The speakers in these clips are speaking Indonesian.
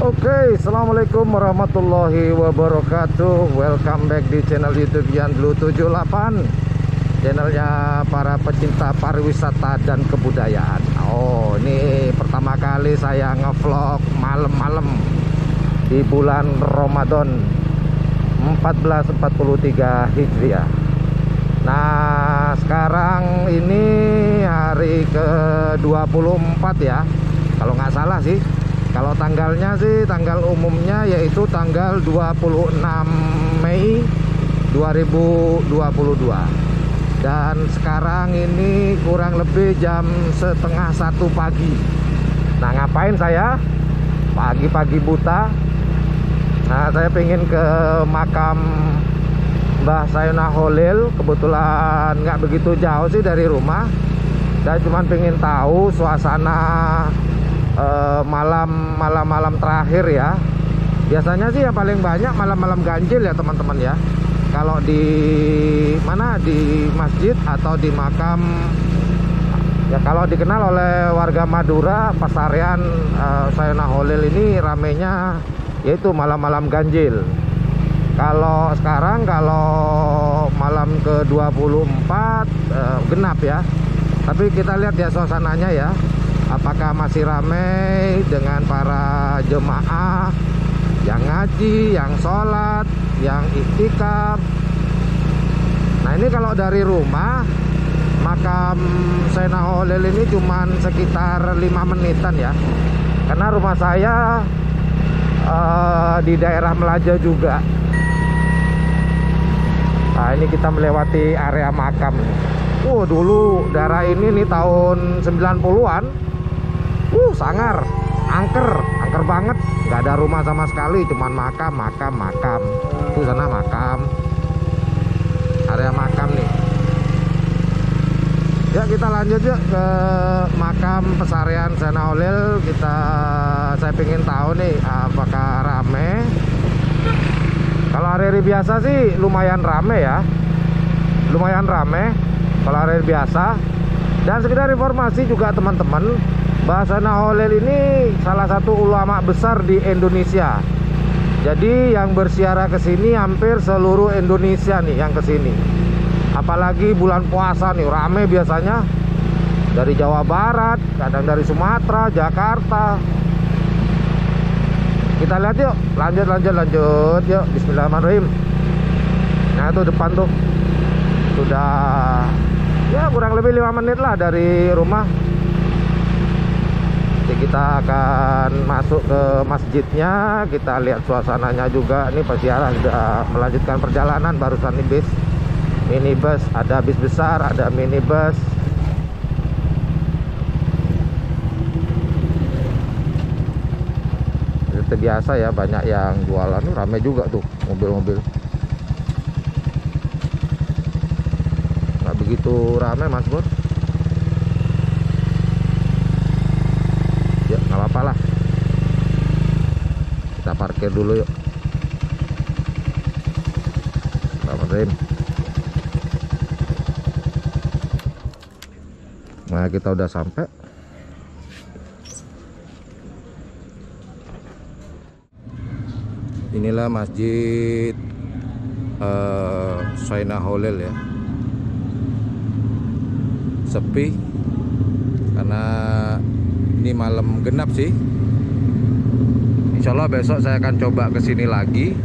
Oke, assalamualaikum warahmatullahi wabarakatuh. Welcome back di channel YouTube Yan Blue 78, channelnya para pecinta pariwisata dan kebudayaan. Oh, ini pertama kali saya ngevlog malam-malam di bulan Ramadan 1443 Hijriah. Nah, sekarang ini hari ke-24 ya, kalau nggak salah sih. Kalau tanggalnya sih, tanggal umumnya yaitu tanggal 26 Mei 2022. Dan sekarang ini kurang lebih jam setengah 1 pagi. Nah, ngapain saya pagi-pagi buta? Nah, saya pengen ke makam Mbah Sayonah Holil. Kebetulan nggak begitu jauh sih dari rumah. Saya cuma pengen tahu suasana malam terakhir ya. Biasanya sih yang paling banyak malam-malam ganjil ya teman-teman ya. Kalau di mana, di masjid atau di makam ya, kalau dikenal oleh warga Madura, Pasarian Sayonah Holil ini ramenya yaitu malam-malam ganjil. Kalau sekarang, kalau malam ke-24 genap ya. Tapi kita lihat ya suasananya ya, apakah masih ramai dengan para jemaah yang ngaji, yang sholat, yang iktikaf. Nah, ini kalau dari rumah makam Sayonah Holil ini cuman sekitar 5 menitan ya, karena rumah saya di daerah Melaja juga. Nah, ini kita melewati area makam. Dulu daerah ini nih tahun 90-an. Sangar, angker banget, nggak ada rumah sama sekali, cuman makam. Itu sana makam, area makam nih. Ya, kita lanjut yuk ke makam Pasarian Sayonah Holil. Saya pengen tahu nih apakah rame. Kalau hari-hari biasa sih lumayan rame ya, kalau hari biasa. Dan sekedar informasi juga teman-teman, Mbah Sayonah Holil ini salah satu ulama besar di Indonesia. Jadi yang bersiarah ke sini hampir seluruh Indonesia nih yang ke sini. Apalagi bulan puasa nih rame biasanya. Dari Jawa Barat, kadang dari Sumatera, Jakarta. Kita lihat yuk, lanjut yuk. Bismillahirrahmanirrahim. Nah, itu depan tuh. Sudah ya kurang lebih 5 menit lah dari rumah. Kita akan masuk ke masjidnya, kita lihat suasananya juga. Ini peziarah sudah melanjutkan perjalanan. Barusan ini minibus, ada bis besar, ada minibus. Seperti biasa ya, banyak yang jualan. Ramai juga tuh mobil-mobil. Nggak begitu ramai Mas Bur. Apa lah, kita parkir dulu yuk. Nah, kita udah sampai. Inilah masjid Sayonah Holil ya. Sepi karena ini malam genap sih. Insya Allah besok saya akan coba kesini lagi.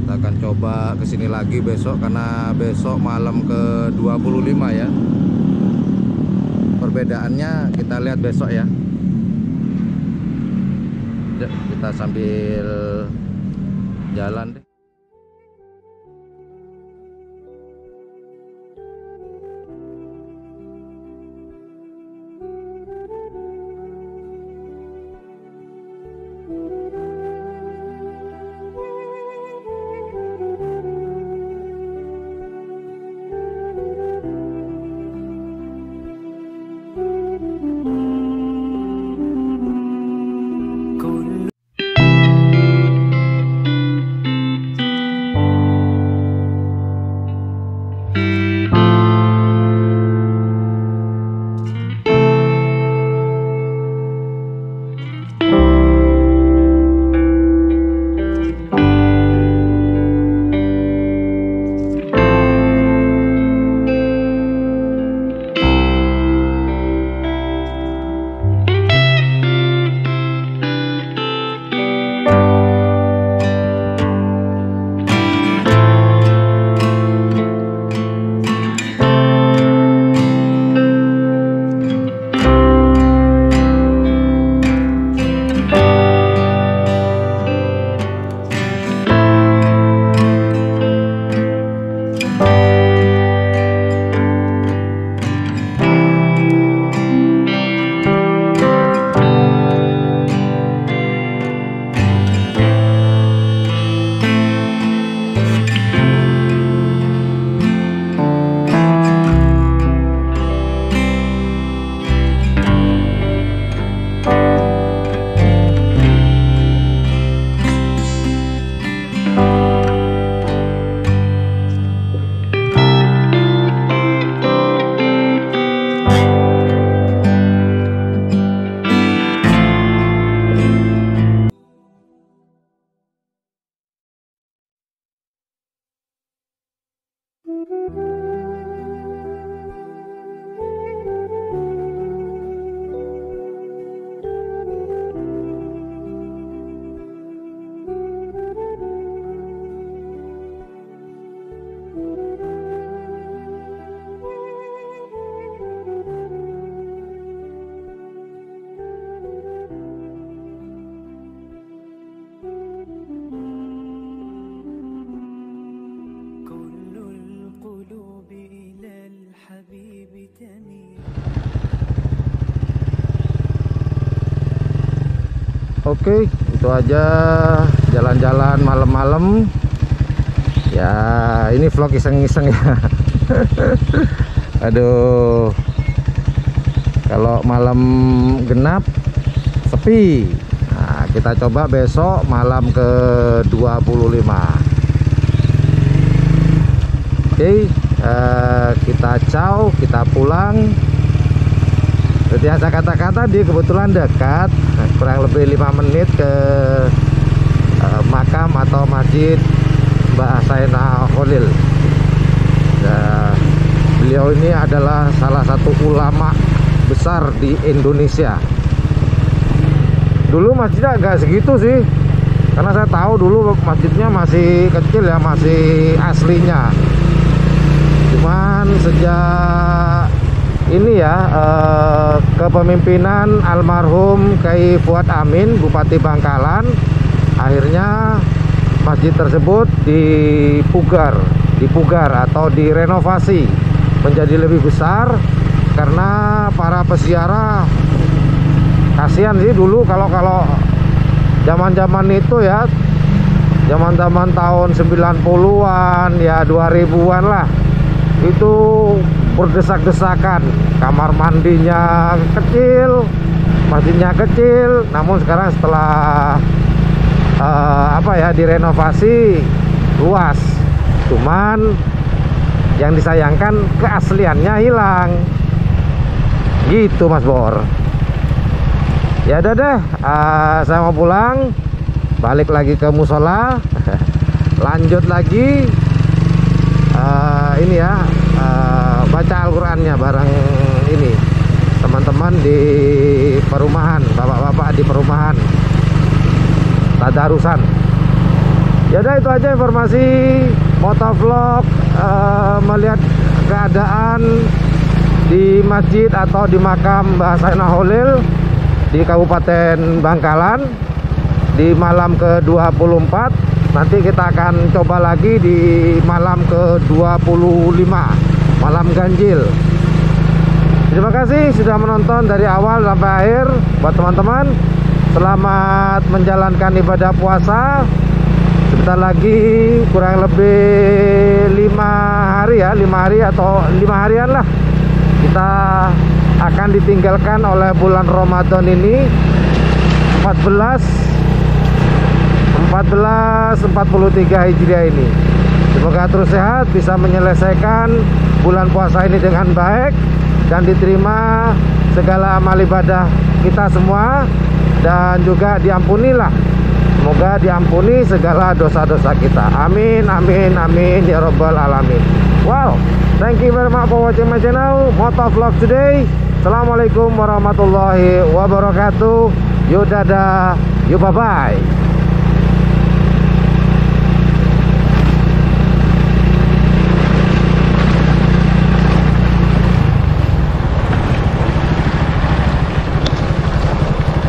Kita akan coba kesini lagi besok, karena besok malam ke-25 ya. Perbedaannya kita lihat besok ya. Yuk, kita sambil jalan deh. Oke, itu aja jalan-jalan malam-malam. Ya, ini vlog iseng-iseng ya. Aduh, kalau malam genap sepi. Nah, kita coba besok malam ke 25. Oke, kita ciao, kita pulang. Seperti yang saya kata-kata, dia kebetulan dekat, kurang lebih 5 menit ke makam atau masjid Mbah Saina Kholil. Beliau ini adalah salah satu ulama besar di Indonesia. Dulu masjidnya agak segitu sih, karena saya tahu dulu masjidnya masih kecil ya, masih aslinya. Cuman sejak ini ya, kepemimpinan almarhum Kyai Fuad Amin, Bupati Bangkalan, akhirnya masjid tersebut dipugar atau direnovasi menjadi lebih besar, karena para peziarah kasihan sih dulu kalau zaman-zaman itu ya, zaman-zaman tahun 90-an ya, 2000-an lah, itu berdesak-desakan. Kamar mandinya kecil, masjidnya kecil. Namun sekarang setelah direnovasi luas. Cuman yang disayangkan keasliannya hilang. Gitu Mas Bor. Ya udah deh, saya mau pulang, balik lagi ke musola. Lanjut lagi ini ya, baca Al-Qur'annya bareng ini teman-teman di perumahan, bapak-bapak di perumahan tadarusan. Ya udah, itu aja informasi motovlog melihat keadaan di masjid atau di makam Mbah Saina Kholil di Kabupaten Bangkalan di malam ke-24. Nanti kita akan coba lagi di malam ke-25, malam ganjil. Terima kasih sudah menonton dari awal sampai akhir. Buat teman-teman, selamat menjalankan ibadah puasa. Sebentar lagi kurang lebih 5 hari ya, 5 hari atau 5 harian lah, kita akan ditinggalkan oleh bulan Ramadan ini, 1443 Hijriah ini. Semoga terus sehat, bisa menyelesaikan bulan puasa ini dengan baik, dan diterima segala amal ibadah kita semua, dan juga diampunilah, semoga diampuni segala dosa-dosa kita. Amin, amin, amin ya robbal alamin. Wow, thank you very much for watching my channel Motovlog today. Assalamualaikum warahmatullahi wabarakatuh. Yo dadah, yo bye bye.